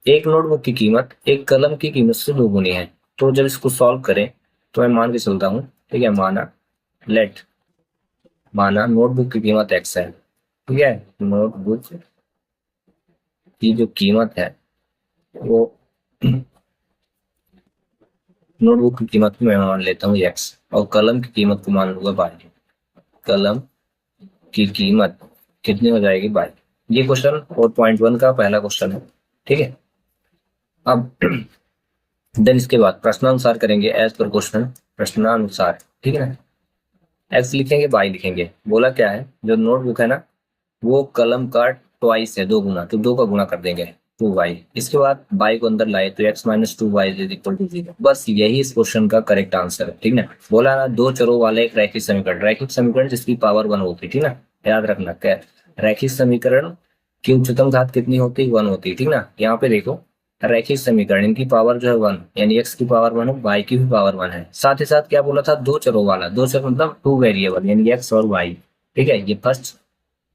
एक नोटबुक की कीमत एक कलम की कीमत से दोगुनी है। तो जब इसको सॉल्व करें तो मैं मान के चलता हूँ, ठीक है, माना नोटबुक की कीमत एक्स है, ठीक है। नोटबुक की जो कीमत है वो नोटबुक की कीमत को मैं मान लेता हूँ एक्स, और कलम की कीमत को मान लूंगा बाई। कलम की कीमत कितनी हो जाएगी, बाई। ये क्वेश्चन 4.1 का पहला क्वेश्चन है, ठीक है। अब देन इसके बाद प्रश्नानुसार करेंगे, एज पर क्वेश्चन, प्रश्नानुसार, ठीक है ना। एक्स लिखेंगे, बाई लिखेंगे। बोला क्या है, जो नोटबुक है ना वो कलम का ट्वाइस है, दो गुना, तो दो का गुना कर देंगे, 2y। इसके बाद बाई को अंदर लाए तो x-2y इज इक्वल टू 0। बस यही इस क्वेश्चन का करेक्ट आंसर है, ठीक ना। बोला ना दो चरों वाले एक रैखिक समीकरण जिसकी पावर 1 होती, ठीक ना। याद रखना क्या, रैखिक समीकरण की उच्चतम घात कितनी होती, 1 होती, ठीक ना। यहाँ पे देखो रैखिक समीकरण, इनकी पावर जो है 1, यानी x की पावर 1 है, y की भी पावर 1 है। साथ ही साथ क्या बोला था, दो चरों वाला, दो चर मतलब 2 वेरिएबल, यानी x और y, ठीक है। ये फर्स्ट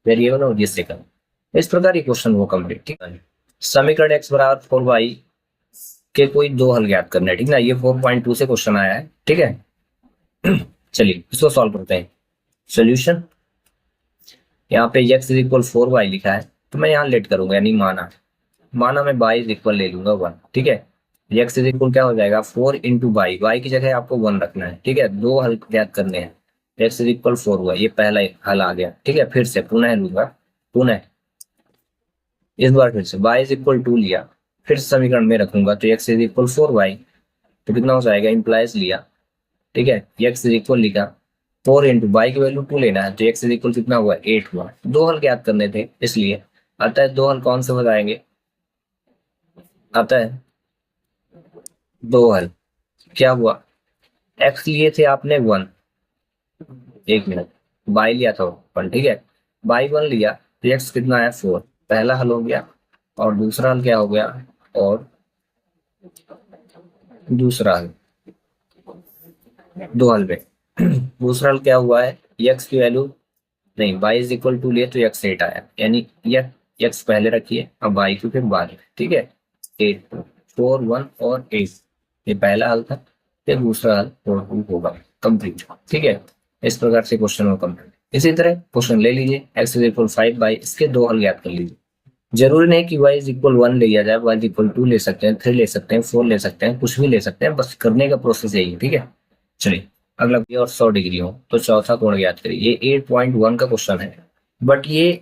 वेरिएबल और ये सेकंड। इस प्रकार ये क्वेश्चन वो कंप्लीट, ठीक है। समीकरण x बराबर 4y के कोई दो हल ज्ञात करना है, ठीक ना। ये 4.2 से क्वेश्चन आया है, ठीक है। चलिए इसको सॉल्व करते हैं। सोल्यूशन, यहाँ पे x इज इक्वल 4y लिखा है, तो मैं यहाँ लेट करूंगा, यानी माना मैं y इज इक्वल ले लूंगा 1, ठीक है। x इज इक्वल क्या हो जाएगा, 4 इंटू बाई, वाई की जगह आपको 1 रखना है, ठीक है। दो हल ज्ञात करने हैं, x इज इक्वल 4 हुआ, ये पहला हल आ गया, ठीक है। फिर से पुनः लूंगा, पुनः इस बार फिर से y इज इक्वल 2 लिया, फिर समीकरण में रखूंगा तो x इज इक्वल 4y, तो कितना हो जाएगा, इंप्लाइज लिया, ठीक है। x इज इक्वल लिखा 4 इंटू बाई की वैल्यू 2 लेना है, तो x इज इक्वल कितना हुआ, 8 हुआ। दो हल ज्ञात करने थे इसलिए, अतः दो हल कौन से बताएंगे, अतः दो हल क्या हुआ, x लिए थे आपने 1, एक मिनट, बाई लिया था 1, ठीक है। बाई 1 लिया तो x कितना आया, 4, पहला हल हो गया। और दूसरा हल क्या हो गया, और दूसरा हल, दो हल में दूसरा हल क्या हुआ है, x की वैल्यू, नहीं y इज इक्वल टू लिए तो x 8 आया, यानी x पहले रखिए अब y को फिर बाद में, ठीक है। 8, 4, 1 और 8, ये पहला हल था, फिर दूसरा हल 4, 2 होगा, कंप्लीट, ठीक है। इस प्रकार से क्वेश्चन हो कंप्लीट। इसी तरह क्वेश्चन ले लीजिए, x इज इक्वल 5 बाई, इसके दो हल ज्ञात कर लीजिए। जरूरी नहीं कि y इज इक्वल 1 ले लिया जाए, y इज इक्वल 2 ले सकते हैं, 3 ले सकते हैं, 4 ले सकते हैं, कुछ भी ले सकते हैं, बस करने का प्रोसेस यही है, ठीक है। चलिए अगला, ये और 100 डिग्री हो तो चौथा कोण ज्ञात करिए। ये 8.1 का क्वेश्चन है, बट ये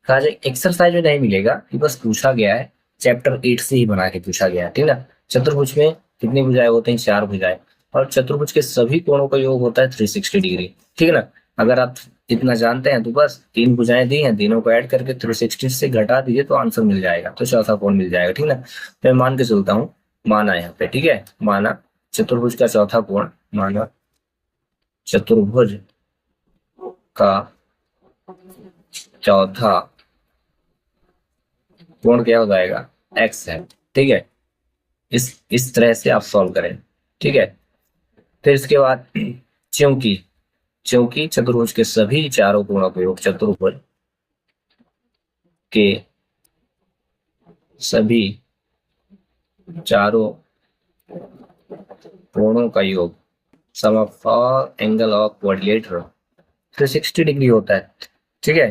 कहा जाए एक्सरसाइज में नहीं मिलेगा, ये बस पूछा गया है, चैप्टर 8 से ही बना के पूछा गया है, ठीक ना। चतुर्भुज में कितनी भुजाएं होते हैं, 4 भुजाएं, और चतुर्भुज के सभी कोणों का योग होता है 360 डिग्री, ठीक है ना। अगर आप इतना जानते हैं तो बस, तीन भुजाएं दी हैं, तीनों को ऐड करके 360 से घटा दीजिए तो आंसर मिल जाएगा, तो चौथा कोण मिल जाएगा, ठीक ना। तो मैं मान के चलता हूँ, माना यहाँ पे, ठीक है, माना चतुर्भुज का चौथा कोण, माना चतुर्भुज का चौथा कोण क्या हो जाएगा, x है, ठीक है। इस तरह से आप सॉल्व करें, ठीक है। फिर इसके बाद चूंकि चूंकि चतुर्भुज के सभी चारों कोणों का योग, चतुर्भुज के सभी चारों कोणों का योग, sum of all angle of quadrilateral 360 degree होता है, ठीक है।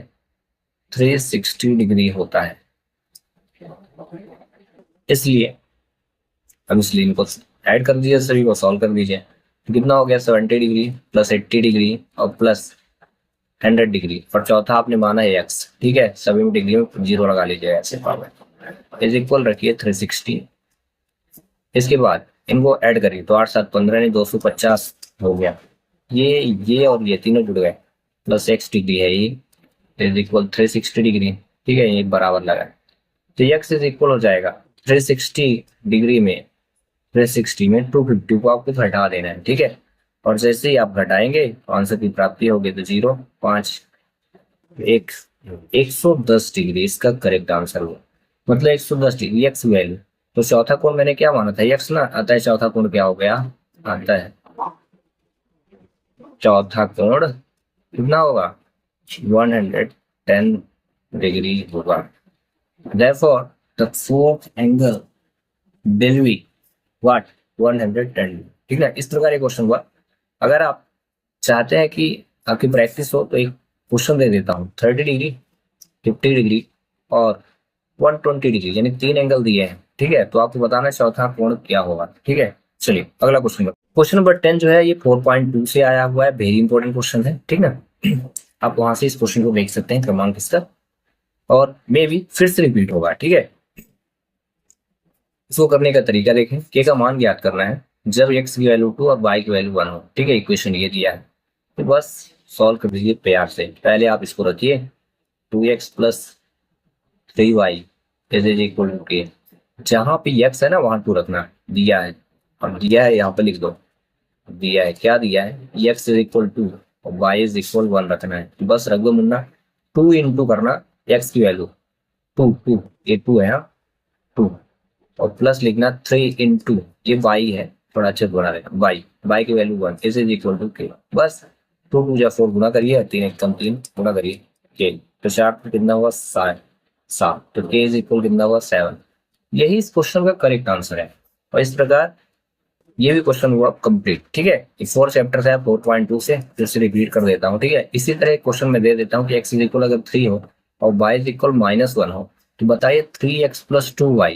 360 डिग्री होता है, इसलिए अब इसलिए इनको ऐड कर दीजिए, सभी को सॉल्व कर दीजिए, तो कितना हो गया, 70 डिग्री प्लस 80 डिग्री और प्लस 100 डिग्री, और चौथा आपने माना है x, ठीक है। सभी में डिग्री में 0 लगा लीजिएगा, ऐसे पावर इज इक्वल रखिए 360। इसके बाद इनको ऐड करिए तो 8 7 15 नहीं 250 हो गया, ये और ये तीनों जुड़ गए, प्लस x डिग्री है ये, इज इक्वल 360 डिग्री, ठीक है। ये बराबर लगा, तो x इज इक्वल हो जाएगा 360 डिग्री में, 360 में 250 को आपको घटा देना है, ठीक है। और जैसे ही आप घटाएंगे तो आंसर की प्राप्ति होगी, तो 0, 5, 1, 110 डिग्री इसका करेक्ट आंसर हुआ। मतलब 110 डिग्री एक्स वैल्यू, तो चौथा कोण मैंने क्या माना था, एक्स ना, अतः चौथा कोण क्या हो गया, आता है चौथा कोण कितना होगा, 110 डिग्री होगा। Therefore, the fourth angle will be what 110 degree. ठीक है, इस प्रकार एक क्वेश्चन हुआ। अगर आप चाहते हैं कि आपकी प्रैक्टिस हो तो एक क्वेश्चन दे देता हूँ, 30 डिग्री, 50 डिग्री और 120 डिग्री, यानी 3 एंगल दिए हैं। ठीक है, तो आपको बताना चौथा कोण क्या होगा। ठीक है, चलिए अगला क्वेश्चन। क्वेश्चन नंबर 10 जो है ये 4.2 से आया हुआ है, वेरी इंपॉर्टेंट क्वेश्चन है। ठीक ना, आप वहां से इस क्वेश्चन को देख सकते हैं क्रमांक इसका, और मे भी फिर से रिपीट होगा। ठीक है, इसको करने का तरीका देखें। के का मान ज्ञात करना है जब एक्स की वैल्यू 2 और वाई की वैल्यू 1 हो। ठीक है, इक्वेशन ये दिया है, तो बस सॉल्व कर दीजिए प्यार से। पहले आप इसको रखिए, 2x plus 3y is equal to के। जहां पे x है ना वहां 2 रखना, दिया है और दिया है यहाँ पे लिख दो। दिया है, क्या दिया है, x इज इक्वल टू और y इज इक्वल 1 रखना है, बस रख दो मुन्ना। 2 इंटू करना x की वैल्यू 2, 2 ये 2 है, हाँ 2, और प्लस लिखना 3 इंटू ये y है, थोड़ा अच्छे से बना देना, y की वैल्यू 1 इज इक्वल टू के। बस 2 2 जा 4 गुना करिए, 3 1 कम 3 गुना करिए के, तो 4 कितना हुआ 7, तो के इज इक्वल कितना हुआ 7। यही इस क्वेश्चन का करेक्ट आंसर है। और इस प्रकार ये भी क्वेश्चन हुआ कंप्लीट। ठीक है, 4 चैप्टर है 4.2 से, फिर से रिपीट कर देता हूँ। ठीक है, इसी तरह एक क्वेश्चन में दे देता हूँ कि x इज इक्वल अगर 3 हो और y इज इक्वल -1 हो, तो बताइए 3x plus 2y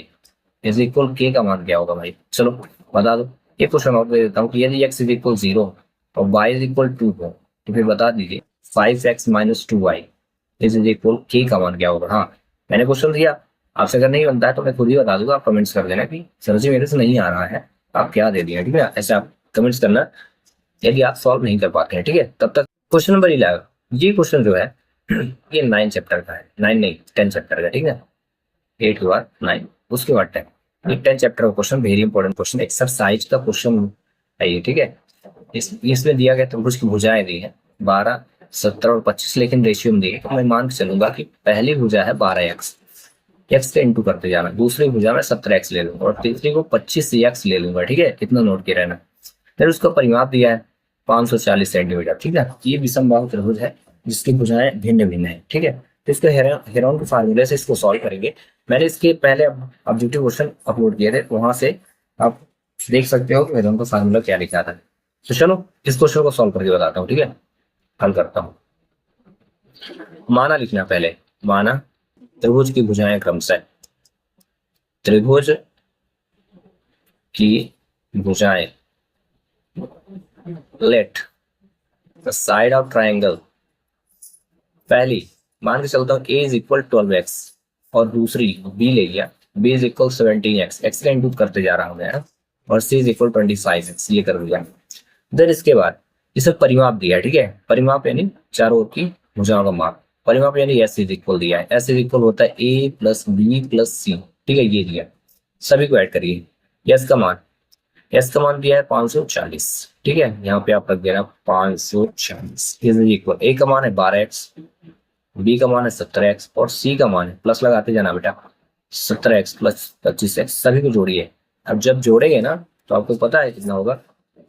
is equal के का मान क्या होगा भाई। चलो बता दो। ये क्वेश्चन और दे देता हूँ कि यदि x इज इक्वल 0 और y इज इक्वल 2 हो, तो फिर बता दीजिए 5x minus 2y is equal के का मान क्या होगा। हाँ, मैंने क्वेश्चन दिया, आपसे अगर नहीं बनता है तो मैं खुद ही बता दूंगा, आप कमेंट्स कर देना कि सर जी मेरे से नहीं आ रहा है, आप क्या दे दिए। ठीक है, ऐसे आप कमेंट्स करना यदि आप सॉल्व नहीं कर पाते हैं। ठीक है, तब तक क्वेश्चन नंबर 11, ये क्वेश्चन जो है ये 9 चैप्टर का है, 9 नहीं 10 चैप्टर का। ठीक है, 8 के बाद 9, उसके बाद 10, ये 10 चैप्टर का question, very important question, exercise का क्वेश्चन है ये। ठीक है, इसमें दिया गया त्रिभुज की भुजाएं दी है 12, 17 और 25, लेकिन रेशियो में दी है, तो मैं मान के चलूंगा कि पहली भुजा है 12x, एक्स से इंटू करते जाना, दूसरी भुजा में 17x ले लूंगा और तीसरी को 25x ले लूंगा। ठीक है, इतना नोट के रहना। फिर उसका परिमाप दिया है 540 सेंटीमीटर। ठीक है, ये विषम बाहु त्रिभुज है जिसकी भुजाएं भिन्न भिन्न है। ठीक है, तो इसको हेरोन के फार्मूले से इसको सॉल्व करेंगे। मैंने इसके पहले ऑब्जेक्टिव क्वेश्चन अपलोड किए थे, वहां से आप देख सकते हो कि हेरोन का फार्मूला क्या लिखा था। तो चलो इस क्वेश्चन को सॉल्व करके बताता हूँ। ठीक है, हल करता हूँ। माना लिखना पहले, माना त्रिभुज की भुजाएं क्रमशः, त्रिभुज की भुजाएं, let the side of triangle, पहली मान के चलता हूँ a इज इक्वल 12x और दूसरी b ले लिया, b is equal 17x, x का इंटू करते जा रहा हूँ मैं, और c इज इक्वल 25x, ये कर दिया। देन इसके बाद इसे परिमाप दिया। ठीक है, परिमाप यानी चारों ओर की भुजाओं का माप, परिमाप यानी s इज इक्वल दिया है, s इज इक्वल होता है a प्लस बी प्लस सी। ठीक है, ये दिया, सभी को ऐड करिए। s का मान दिया है 540। ठीक है, यहाँ पे आप रख देना 540 इज इक्वल, a का मान है 12x, b का मान है 17x और c का मान है, प्लस लगाते जाना बेटा, 17x प्लस 25x, सभी को जोड़िए। अब जब जोड़ेंगे ना तो आपको पता है कितना होगा,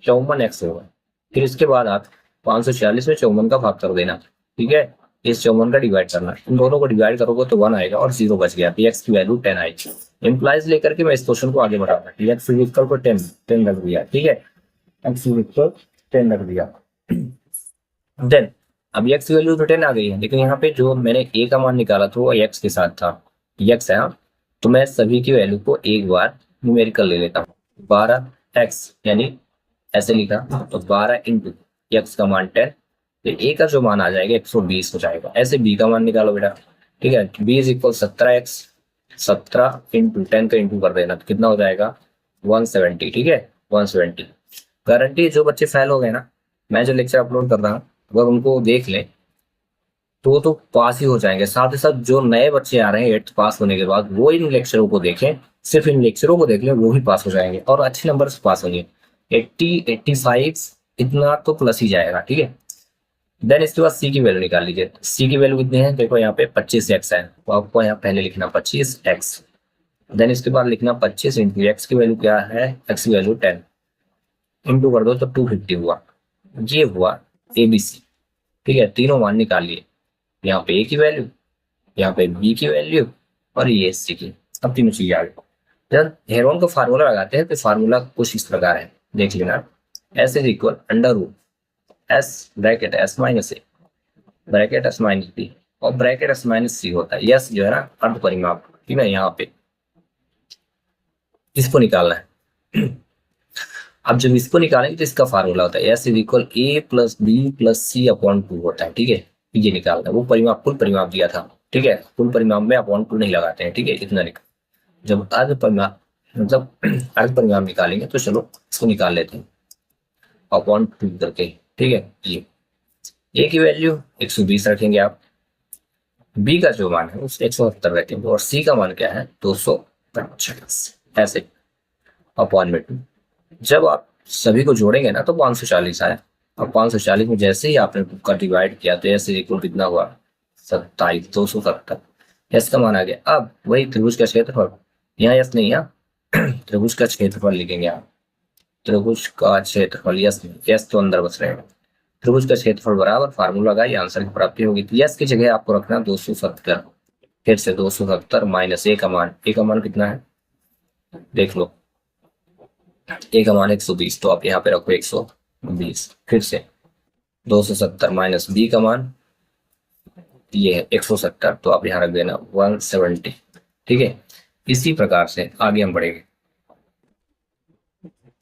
54x होगा। फिर इसके बाद आप 540 में 54 का भाग कर देना। ठीक है, इस 54 का डिवाइड करना, इन दोनों को डिवाइड करोगे तो 1 आएगा और 0 बच गया, x की वैल्यू 10 आएगी। इम्प्लाइज लेकर के मैं इस क्वेश्चन को आगे बढ़ाऊंगा। x इज इक्वल को 10 रख दिया। ठीक है, x इज इक्वल 10 रख दिया। देन अब x की वैल्यू तो 10 आ गई है, लेकिन यहाँ पे जो मैंने a का मान निकाला था वो x के साथ था, x है, तो मैं सभी की वैल्यू को एक बार न्यूमेरिकल ले लेता हूँ। 12x यानी ऐसे लिखा तो 12 इंटू एक्स का मान 10, तो ए का जो मान आ जाएगा 120 हो जाएगा। ऐसे बी का मान निकालो बेटा। ठीक है, B is equal 17x, 17 into 10 का इंटू कर देना तो कितना हो जाएगा 170। ठीक है, 170। गारंटी जो बच्चे फेल हो गए ना, मैं जो लेक्चर अपलोड कर रहा हूँ अगर उनको देख ले तो पास ही हो जाएंगे। साथ ही साथ जो नए बच्चे आ रहे हैं 8th पास होने के बाद, वो इन लेक्चरों को देखें, सिर्फ इन लेक्चरों को देख लें, वो भी पास हो जाएंगे और अच्छे नंबर से पास होंगे। 80 85 इतना तो प्लस ही जाएगा। ठीक है, देन इसके बाद सी की वैल्यू निकाल लीजिए। सी की वैल्यू कितनी है, देखो यहाँ पे 25x है, तो आपको यहाँ पहले लिखना 25x, देन इसके बाद लिखना 25 इंटू एक्स की वैल्यू क्या है, एक्स की वैल्यू 10, इंटू कर दो तो 250 हुआ। ये हुआ ABC। ठीक है, तीनों मान निकाल लिए, यहाँ पे A की वैल्यू, यहाँ पे B की वैल्यू और ये C की। अब तीनों चीजें आ गई। जब हेरोन का फार्मूला लगाते हैं तो फार्मूला कुछ इस प्रकार है, देख लेना। S is equal under root S bracket S minus A bracket S minus B और ब्रैकेट एस माइनस सी होता है। यस जो है ना अर्ध परिमाप, ठीक है, यहाँ पे इसको निकालना है। अब जब इसको निकालेंगे तो इसका फार्मूला होता है S is equal A plus B plus C upon two होता है, ठीक है। ये निकालना है, वो परिमाप कुल परिमाप दिया था, ठीक है। कुल परिमाप में अपॉन टू नहीं लगाते हैं, ठीक है, इतना लिखा। जब अर्ध परिमाप मतलब अर्ध परिमाप निकालेंगे तो चलो इसको निकाल लेते हैं अपॉन टू करके, ठीक है। ये ए की वैल्यू 120 रखेंगे आप, बी का जो मान है उस 170 रखेंगे और सी का मान क्या है 250 ऐसे अपॉन में टू। जब आप सभी को जोड़ेंगे ना तो 540 आया। और 540 में जैसे ही आपने टू का डिवाइड किया तो ऐसे इक्वल कितना हुआ 27 270। एस का मान आ गया। अब वही त्रिभुज का क्षेत्रफल, यहाँ एस नहीं, यहाँ त्रिभुज का क्षेत्रफल लिखेंगे आप। त्रिभुज का क्षेत्रफल यस नहीं, यस तो अंदर बस रहेगा। त्रिभुज का क्षेत्रफल बराबर फार्मूला का ये आंसर की प्राप्ति होगी। तो यस की जगह आपको रखना 270, फिर से 270 माइनस ए का मान, ए का मान कितना है देख लो, ए का मान 120 तो आप यहाँ पे रखो 120, फिर से 270 माइनस बी का मान ये है 170 तो आप यहाँ रख देना 170, ठीक है। इसी प्रकार से आगे हम बढ़ेंगे,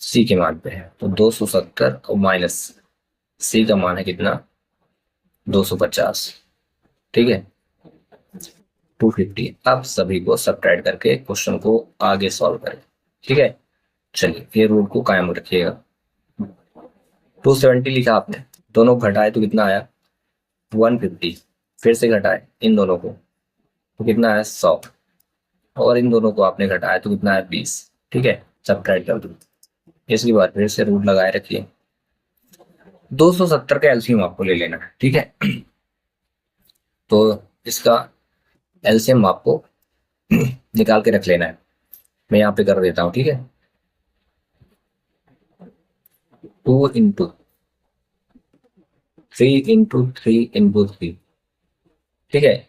सी के मान पे है तो 270 और माइनस सी का मान है कितना 250, ठीक है 250। अब सभी को सब्ट्रैक्ट करके क्वेश्चन को आगे सॉल्व करें, ठीक है। चलिए ये रूल को कायम रखिएगा। 270 लिखा आपने, दोनों को घटाए तो कितना आया 150, फिर से घटाए इन दोनों को तो कितना आया 100 और इन दोनों को आपने घटाया तो कितना है 20, ठीक है। सब्ट्रैक्ट कर दो, इसके बाद फिर से रूल लगाए रखिए। 270 का एलसीएम आपको ले लेना है, ठीक है। तो इसका एलसीएम आपको निकाल के रख लेना है, मैं यहाँ पे कर देता हूँ, ठीक है। 2 इंटू 3 इंटू 3 इंटू 3, ठीक है,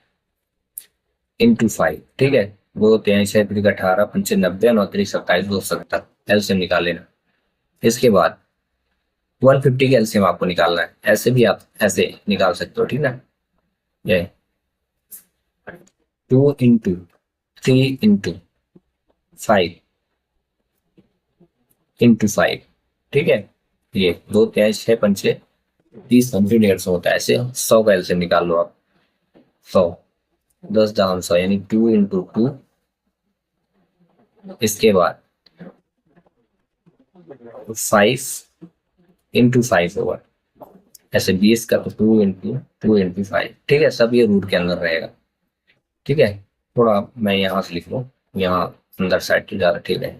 इंटू 5, ठीक है। 2 3 6 3 18 5 90 9 3 27 270 एलसीएम निकाल लेना। इसके बाद 150 का एलसीएम आपको निकालना है, ऐसे भी आप ऐसे निकाल सकते हो, ठीक है। ये 2 इंटू 3 इंटू 5 इंटू 5, ठीक है। ये 2 3 6 5 30 50 150 होता है, ऐसे 100 का एलसीएम निकाल लो आप। 100 10 दाम 100 यानी 2 इंटू 2, इसके बाद 5 इंटू 5 होगा, ऐसे 20 का तो 2 इंटू 5, ठीक है। सब ये रूट के अंदर रहेगा, ठीक है। थोड़ा मैं यहाँ से लिख लूँ, यहाँ अंदर साइड की ज़्यादा ठीक है।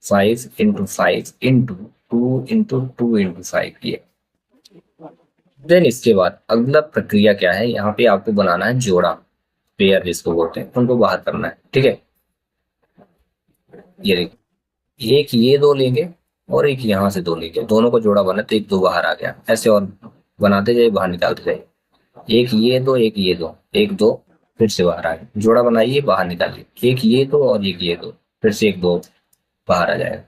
5 इंटू 5 इंटू 2 इंटू 2 इंटू 5 ये। देन इसके बाद अगला प्रक्रिया क्या है, यहाँ पे आपको बनाना है जोड़ा, पेयर जिसको बोलते हैं, उनको बाहर करना है, ठीक है। ये देखिए एक ये दो लेंगे और एक यहाँ से दो लेंगे, दोनों को जोड़ा बना तो एक दो बाहर आ गया, ऐसे और बनाते जाए बाहर निकालते जाए। एक ये दो एक ये दो, एक दो फिर से बाहर आ गया, जोड़ा बनाइए बाहर निकालिए, एक ये दो और एक ये दो, फिर से एक दो बाहर आ जाएगा।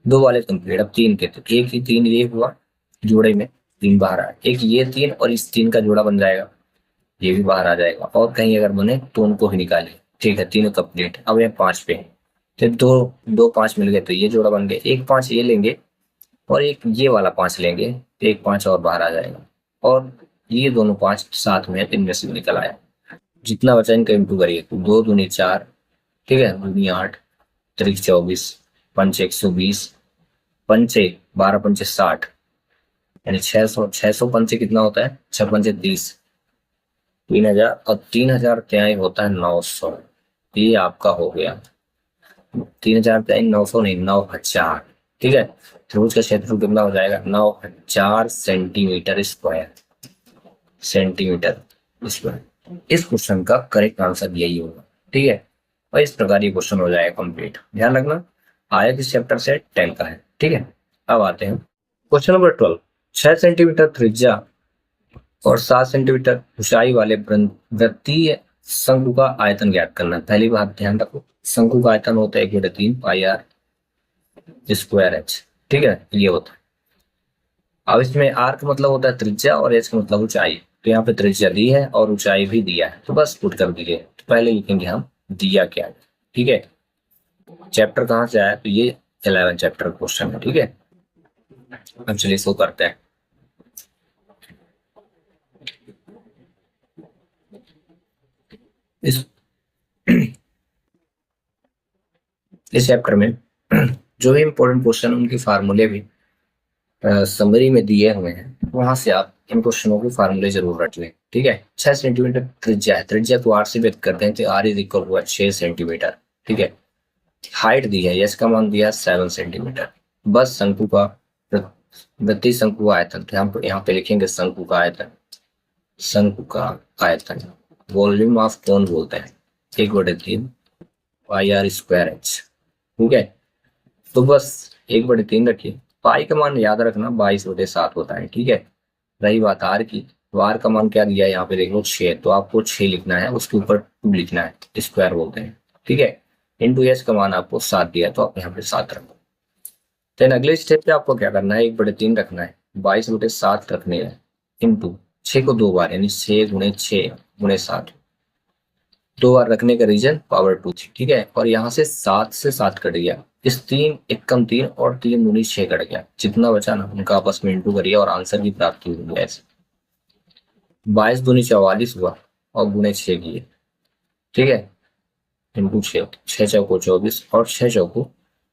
दो वाले कंप्लीट। अब तीन के तो एक ही 3 ये हुआ जोड़े में, 3 बाहर आया, एक ये 3 और इस 3 का जोड़ा बन जाएगा, ये भी बाहर आ जाएगा। और कहीं अगर बने तो उनको भी निकालिए, ठीक है। तीनों कंप्लीट। अब ये 5 पे फिर दो 5 मिल गए तो ये जोड़ा बन गया। एक 5 ये लेंगे और एक ये वाला 5 लेंगे तो एक 5 और बाहर आ जाएगा, और ये दोनों 5 साथ में इनमें से निकल आया। जितना बचा इनका इंटू करिए, 2 दूनी 4, ठीक है, दूनी 8, 3 24, 5 120, 5 12 5 60, यानी 600 पंचे कितना होता है 6 पंचे 30, 3000 और 3000 त्याई होता है 900। ये आपका हो गया 3000 त्याई 900 नहीं 9000, ठीक है। त्रिभुज का क्षेत्रफल कितना हो जाएगा 9000 सेंटीमीटर स्क्वायर, सेंटीमीटर स्क्वायर। इस क्वेश्चन का करेक्ट आंसर यही होगा, ठीक है। और इस प्रकार ये क्वेश्चन हो जाएगा कंप्लीट। ध्यान रखना आया किस चैप्टर से 10 का है, ठीक है। अब आते हैं क्वेश्चन नंबर 12। 6 सेंटीमीटर त्रिज्या और 7 सेंटीमीटर ऊंचाई वाले वृत्तीय शंकु का आयतन ज्ञात करना। पहली बात ध्यान रखो, शंकु का आयतन होता है 1/3 पाई आर स्क्वायर एच। ठीक है, ये होता है। अब इसमें आर का मतलब होता है त्रिज्या और एच का मतलब ऊंचाई। तो यहाँ पे त्रिज्या दी है और ऊंचाई भी दिया है, तो बस पुट कर दीजिए। तो पहले लिखेंगे हम दिया क्या है। ठीक है, चैप्टर कहाँ से आया, तो ये 11 चैप्टर क्वेश्चन है। ठीक है, अब चलिए इसको करते हैं। इस इस चैप्टर में जो भी इंपॉर्टेंट क्वेश्चन उनके फार्मूले भी समरी में दिए हुए हैं, वहां से आप इन क्वेश्चनों के फार्मूले जरूर रट लें। ठीक है, 6 सेंटीमीटर त्रिज्या है, त्रिज्या को आर से व्यक्त करते हैं, तो आर इज इक्वल हुआ 6 सेंटीमीटर। ठीक है, हाइट दी है, यस का मान दिया 7 सेंटीमीटर। बस शंकु का वृत्तीय शंकु का आयतन, तो यहाँ पे लिखेंगे शंकु का आयतन। शंकु का आयतन वॉल्यूम ऑफ कोन बोलते हैं, 1/3 पाई आर स्क्वायर एच। ठीक है, तो बस 1/3 रखिए। पाई का मान याद रखना 22/7 होता है। ठीक है, रही बात आर की, तो आर का मान क्या दिया है यहाँ पे देख लो 6, तो आपको 6 लिखना है, उसके ऊपर 2 लिखना है, स्क्वायर बोलते हैं। ठीक है, इंटू एच का मान आपको 7 दिया है, तो आप यहाँ पे 7 रखो। देन अगले स्टेप पे आपको क्या करना है, 1/3 रखना है, 22/7 रखने हैं, इंटू 6 को 2 बार, यानी 6 × 6 × 7, 2 बार रखने का रीजन पावर 2 थी। ठीक है, और यहाँ से 7 से 7 कट गया, इस 3 एकम 3 और 3 दूनी 6 कट गया, जितना बचा ना उनका आपस में इंटू करिए और आंसर की प्राप्ति हुई। ऐसे 22 दूनी 44 हुआ और गुणे 6 किए। ठीक है, इंटू 6, 6 चौको 24 और 6 चौको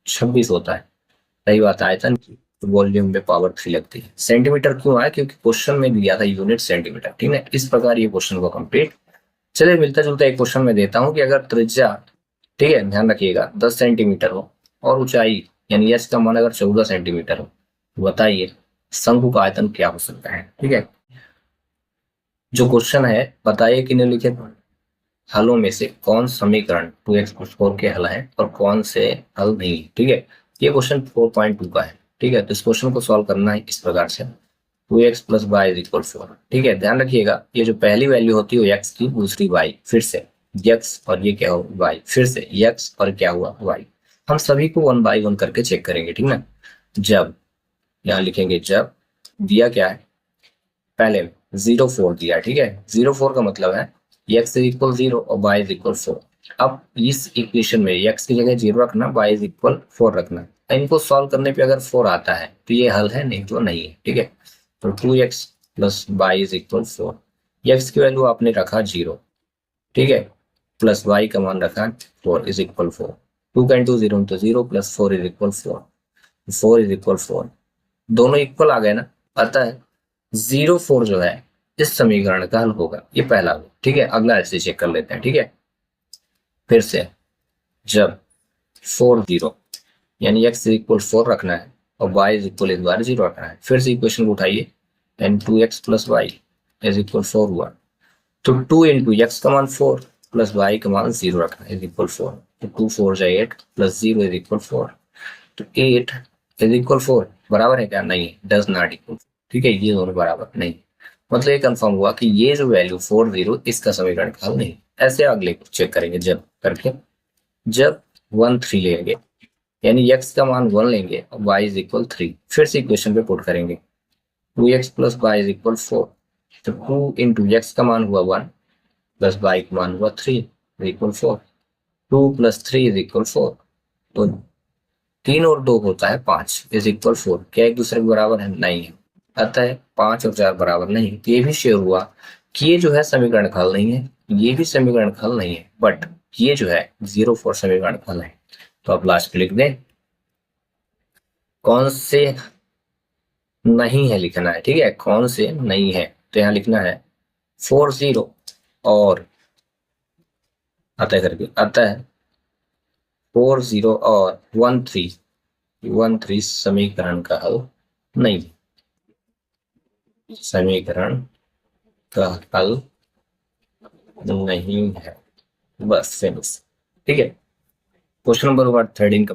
26 होता है। रही बात आयतन की, तो वॉल्यूम में पावर 3 लगती है। सेंटीमीटर क्यों आया, क्योंकि क्वेश्चन में दिया था यूनिट सेंटीमीटर। ठीक है, इस प्रकार ये क्वेश्चन को कंप्लीट। चलिए मिलता जुलता एक क्वेश्चन में देता हूं कि अगर त्रिज्या, ठीक है ध्यान रखिएगा, 10 सेंटीमीटर हो और ऊंचाई यानी एच का मान अगर 14 सेंटीमीटर हो, तो बताइए शंकु का आयतन क्या हो सकता है। ठीक है, जो क्वेश्चन है बताइए कि निम्नलिखित हलों में से कौन समीकरण 2x+4 के हल है और कौन से हल नहीं है। ठीक है, ये क्वेश्चन 4.2 का है। ठीक है, तो इस क्वेश्चन को सॉल्व करना है इस प्रकार से, 2x + y = 4। ठीक है, ध्यान रखिएगा, ये जो पहली वैल्यू होती है वो x की, दूसरी y, फिर से x और ये क्या हो y, फिर से x और क्या हुआ y। हम सभी को 1 by 1 करके चेक करेंगे। ठीक ना, जब यहाँ लिखेंगे, जब दिया क्या है, पहले 0,4 दिया है। ठीक है, 0,4 का मतलब है x = 0 और y = 4। अब इस इक्वेशन में x की जगह 0 रखना, y = 4 रखना। इनको सॉल्व करने पे अगर 4 आता है तो ये हल है, नहीं तो नहीं है। ठीक है, तो 2x + y = 4, x की वैल्यू आपने रखा 0। ठीक है, प्लस y का मान रखा 4 = 4। 2 का इंटू 0 तो 0 + 4 = 4, 4 = 4, दोनों इक्वल आ गए ना। अतः 0,4 जो है इस समीकरण का हल होगा, ये पहला। ठीक है, अगला ऐसे चेक कर लेते हैं। ठीक है, फिर से जब 4 0 यानी x = 4 रखना है और y = इस बार 0 रखना है, फिर से इक्वेशन को उठाइए, एंड 2x + y = 4 हुआ, तो 2 × x का मान 4 प्लस y का मान 0 रखना है, = 4, तो 2 4 = 8 प्लस 0 = 4, तो 8 = 4 बराबर है क्या, नहीं, डज नॉट इक्वल। ठीक है, ये दोनों बराबर नहीं, मतलब ये कंफर्म हुआ कि ये जो वैल्यू 4 0 इसका समीकरण का हल नहीं। ऐसे अगले को चेक करेंगे, जब करके, जब 1 3 लेंगे यानी x का मान 1 लेंगे और y = 3, फिर से इक्वेशन पे पुट करेंगे, 2x + y = 4, तो 2 × x का मान हुआ 1 प्लस y का मान हुआ 3 = 4, 2 + 3 = 4, तो 3 और 2 होता है 5 = 4। क्या एक दूसरे के बराबर है, नहीं है। अतः 5 और 4 बराबर नहीं, तो ये भी श्योर हुआ कि ये जो है समीकरण का हल नहीं है, ये भी समीकरण का हल नहीं है, बट ये जो है 0,4 समीकरण का हल है। तो आप लास्ट पे लिख दें कौन से नहीं है, लिखना है। ठीक है, कौन से नहीं है, तो यहाँ लिखना है 4 0 और अतः 4 0 और 1 3 समीकरण का हल नहीं, समीकरण का हल नहीं है, बस फिनिश। ठीक है, क्वेश्चन नंबर 13 का